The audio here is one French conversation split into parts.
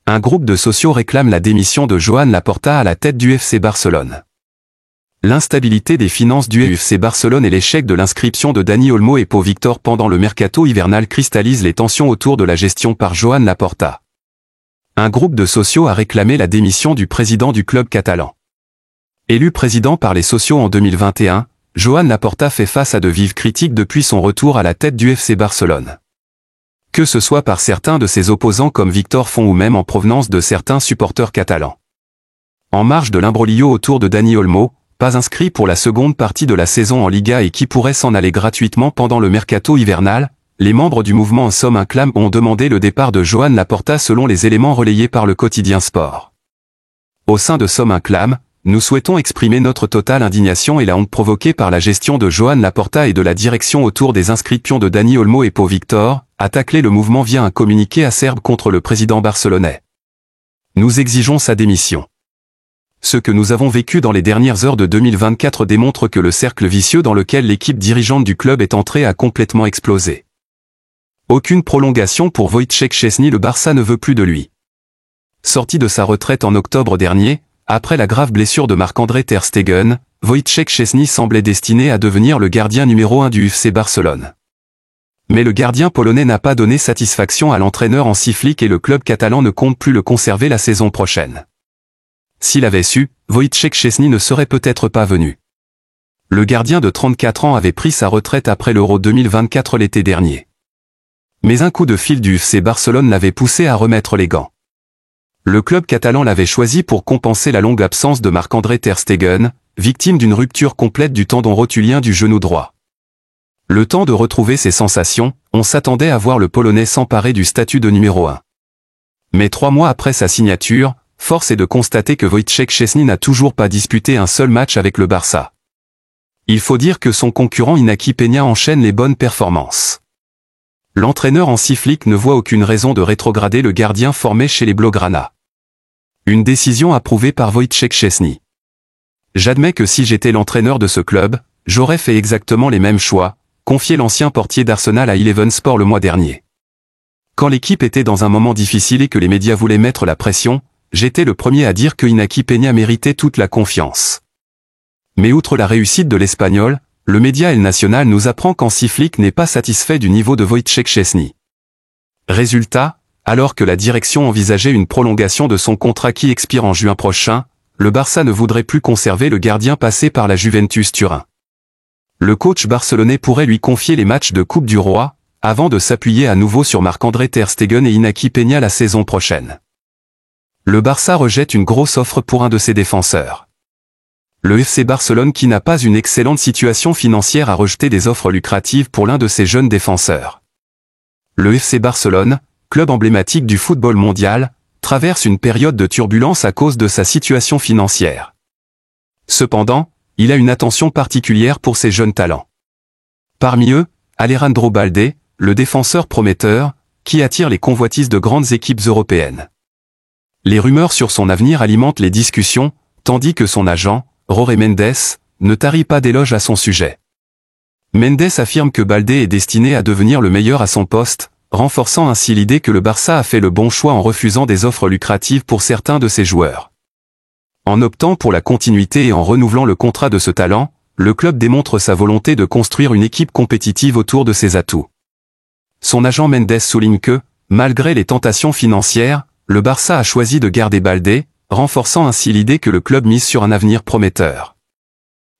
Un groupe de sociaux réclame la démission de Joan Laporta à la tête du FC Barcelone. L'instabilité des finances du FC Barcelone et l'échec de l'inscription de Dani Olmo et Pau Victor pendant le mercato hivernal cristallisent les tensions autour de la gestion par Joan Laporta. Un groupe de sociaux a réclamé la démission du président du club catalan. Élu président par les sociaux en 2021, Joan Laporta fait face à de vives critiques depuis son retour à la tête du FC Barcelone. Que ce soit par certains de ses opposants comme Victor Font ou même en provenance de certains supporters catalans. En marge de l'imbroglio autour de Dani Olmo, pas inscrit pour la seconde partie de la saison en Liga et qui pourrait s'en aller gratuitement pendant le mercato hivernal, les membres du mouvement Som un Clam ont demandé le départ de Joan Laporta selon les éléments relayés par le quotidien Sport. Au sein de Som un Clam, nous souhaitons exprimer notre totale indignation et la honte provoquée par la gestion de Joan Laporta et de la direction autour des inscriptions de Dani Olmo et Pau Victor, a taclé le mouvement via un communiqué acerbe contre le président barcelonais. Nous exigeons sa démission. Ce que nous avons vécu dans les dernières heures de 2024 démontre que le cercle vicieux dans lequel l'équipe dirigeante du club est entrée a complètement explosé. Aucune prolongation pour Wojciech Szczesny, le Barça ne veut plus de lui. Sorti de sa retraite en octobre dernier, après la grave blessure de Marc-André ter Stegen, Wojciech Szczesny semblait destiné à devenir le gardien numéro 1 du FC Barcelone. Mais le gardien polonais n'a pas donné satisfaction à l'entraîneur Hansi Flick et le club catalan ne compte plus le conserver la saison prochaine. S'il avait su, Wojciech Szczesny ne serait peut-être pas venu. Le gardien de 34 ans avait pris sa retraite après l'Euro 2024 l'été dernier. Mais un coup de fil du FC Barcelone l'avait poussé à remettre les gants. Le club catalan l'avait choisi pour compenser la longue absence de Marc-André ter Stegen, victime d'une rupture complète du tendon rotulien du genou droit. Le temps de retrouver ses sensations, on s'attendait à voir le Polonais s'emparer du statut de numéro 1. Mais 3 mois après sa signature, force est de constater que Wojciech Szczesny n'a toujours pas disputé un seul match avec le Barça. Il faut dire que son concurrent Iñaki Peña enchaîne les bonnes performances. L'entraîneur Hansi Flick ne voit aucune raison de rétrograder le gardien formé chez les Blaugrana. Une décision approuvée par Wojciech Szczesny. J'admets que si j'étais l'entraîneur de ce club, j'aurais fait exactement les mêmes choix, confiait l'ancien portier d'Arsenal à Eleven Sport le mois dernier. Quand l'équipe était dans un moment difficile et que les médias voulaient mettre la pression, j'étais le premier à dire que Iñaki Peña méritait toute la confiance. Mais outre la réussite de l'Espagnol, le média El Nacional nous apprend qu'Hansi Flick n'est pas satisfait du niveau de Wojciech Szczesny. Résultat, alors que la direction envisageait une prolongation de son contrat qui expire en juin prochain, le Barça ne voudrait plus conserver le gardien passé par la Juventus Turin. Le coach barcelonais pourrait lui confier les matchs de Coupe du Roi, avant de s'appuyer à nouveau sur Marc-André ter Stegen et Iñaki Peña la saison prochaine. Le Barça rejette une grosse offre pour un de ses défenseurs. Le FC Barcelone, qui n'a pas une excellente situation financière, a rejeté des offres lucratives pour l'un de ses jeunes défenseurs. Le FC Barcelone, club emblématique du football mondial, traverse une période de turbulence à cause de sa situation financière. Cependant, il a une attention particulière pour ses jeunes talents. Parmi eux, Alejandro Balde, le défenseur prometteur, qui attire les convoitises de grandes équipes européennes. Les rumeurs sur son avenir alimentent les discussions, tandis que son agent, Jorge Mendes, ne tarit pas d'éloges à son sujet. Mendes affirme que Balde est destiné à devenir le meilleur à son poste, renforçant ainsi l'idée que le Barça a fait le bon choix en refusant des offres lucratives pour certains de ses joueurs. En optant pour la continuité et en renouvelant le contrat de ce talent, le club démontre sa volonté de construire une équipe compétitive autour de ses atouts. Son agent Mendes souligne que, malgré les tentations financières, le Barça a choisi de garder Balde, renforçant ainsi l'idée que le club mise sur un avenir prometteur.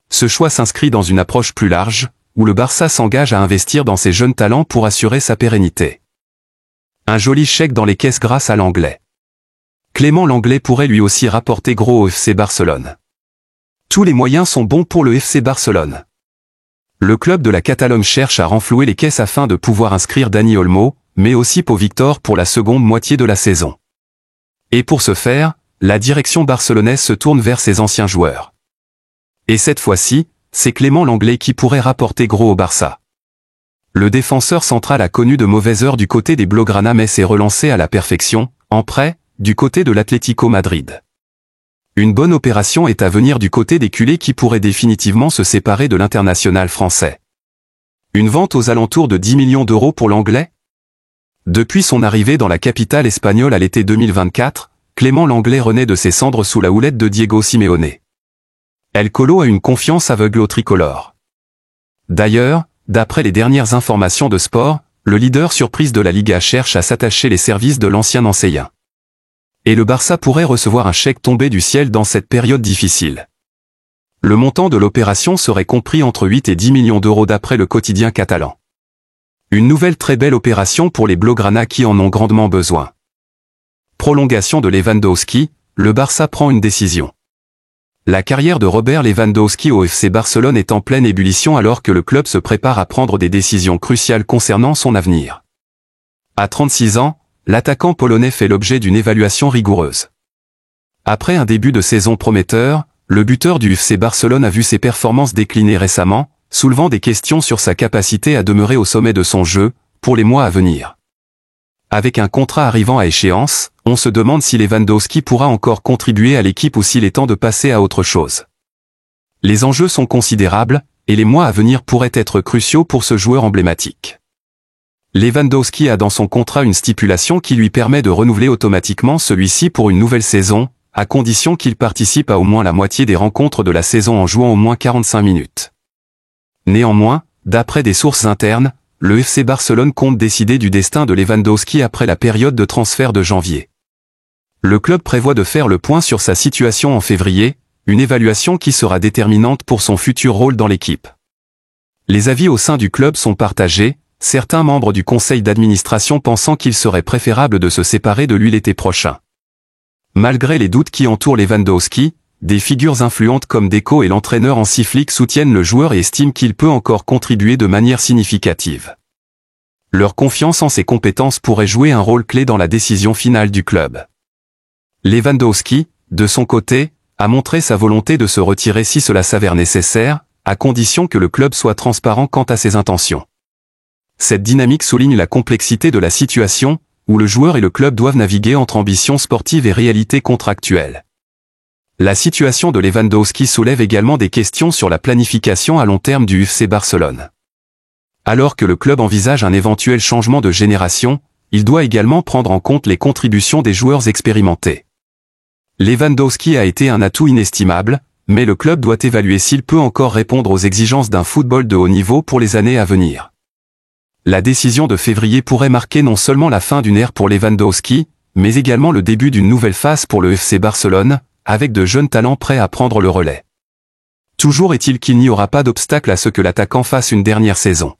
Ce choix s'inscrit dans une approche plus large, où le Barça s'engage à investir dans ses jeunes talents pour assurer sa pérennité. Un joli chèque dans les caisses grâce à l'Anglais. Clément Lenglet pourrait lui aussi rapporter gros au FC Barcelone. Tous les moyens sont bons pour le FC Barcelone. Le club de la Catalogne cherche à renflouer les caisses afin de pouvoir inscrire Dani Olmo, mais aussi Pau Victor pour la seconde moitié de la saison. Et pour ce faire, la direction barcelonaise se tourne vers ses anciens joueurs. Et cette fois-ci, c'est Clément Lenglet qui pourrait rapporter gros au Barça. Le défenseur central a connu de mauvaises heures du côté des Blaugrana mais s'est relancé à la perfection, en prêt, du côté de l'Atlético Madrid. Une bonne opération est à venir du côté des culés qui pourraient définitivement se séparer de l'international français. Une vente aux alentours de 10 millions d'euros pour l'Anglais ? Depuis son arrivée dans la capitale espagnole à l'été 2024, Clément Lenglet renaît de ses cendres sous la houlette de Diego Simeone. El Colo a une confiance aveugle au tricolore. D'ailleurs, d'après les dernières informations de Sport, le leader surprise de la Liga cherche à s'attacher les services de l'ancien Nancéien. Et le Barça pourrait recevoir un chèque tombé du ciel dans cette période difficile. Le montant de l'opération serait compris entre 8 et 10 millions d'euros d'après le quotidien catalan. Une nouvelle très belle opération pour les Blaugrana qui en ont grandement besoin. Prolongation de Lewandowski, le Barça prend une décision. La carrière de Robert Lewandowski au FC Barcelone est en pleine ébullition alors que le club se prépare à prendre des décisions cruciales concernant son avenir. À 36 ans, l'attaquant polonais fait l'objet d'une évaluation rigoureuse. Après un début de saison prometteur, le buteur du FC Barcelone a vu ses performances décliner récemment, soulevant des questions sur sa capacité à demeurer au sommet de son jeu, pour les mois à venir. Avec un contrat arrivant à échéance, on se demande si Lewandowski pourra encore contribuer à l'équipe ou s'il est temps de passer à autre chose. Les enjeux sont considérables, et les mois à venir pourraient être cruciaux pour ce joueur emblématique. Lewandowski a dans son contrat une stipulation qui lui permet de renouveler automatiquement celui-ci pour une nouvelle saison, à condition qu'il participe à au moins la moitié des rencontres de la saison en jouant au moins 45 minutes. Néanmoins, d'après des sources internes, le FC Barcelone compte décider du destin de Lewandowski après la période de transfert de janvier. Le club prévoit de faire le point sur sa situation en février, une évaluation qui sera déterminante pour son futur rôle dans l'équipe. Les avis au sein du club sont partagés, certains membres du conseil d'administration pensant qu'il serait préférable de se séparer de lui l'été prochain. Malgré les doutes qui entourent Lewandowski, des figures influentes comme Deco et l'entraîneur Hansi Flick soutiennent le joueur et estiment qu'il peut encore contribuer de manière significative. Leur confiance en ses compétences pourrait jouer un rôle clé dans la décision finale du club. Lewandowski, de son côté, a montré sa volonté de se retirer si cela s'avère nécessaire, à condition que le club soit transparent quant à ses intentions. Cette dynamique souligne la complexité de la situation, où le joueur et le club doivent naviguer entre ambition sportive et réalité contractuelle. La situation de Lewandowski soulève également des questions sur la planification à long terme du FC Barcelone. Alors que le club envisage un éventuel changement de génération, il doit également prendre en compte les contributions des joueurs expérimentés. Lewandowski a été un atout inestimable, mais le club doit évaluer s'il peut encore répondre aux exigences d'un football de haut niveau pour les années à venir. La décision de février pourrait marquer non seulement la fin d'une ère pour Lewandowski, mais également le début d'une nouvelle phase pour le FC Barcelone, avec de jeunes talents prêts à prendre le relais. Toujours est-il qu'il n'y aura pas d'obstacle à ce que l'attaquant fasse une dernière saison.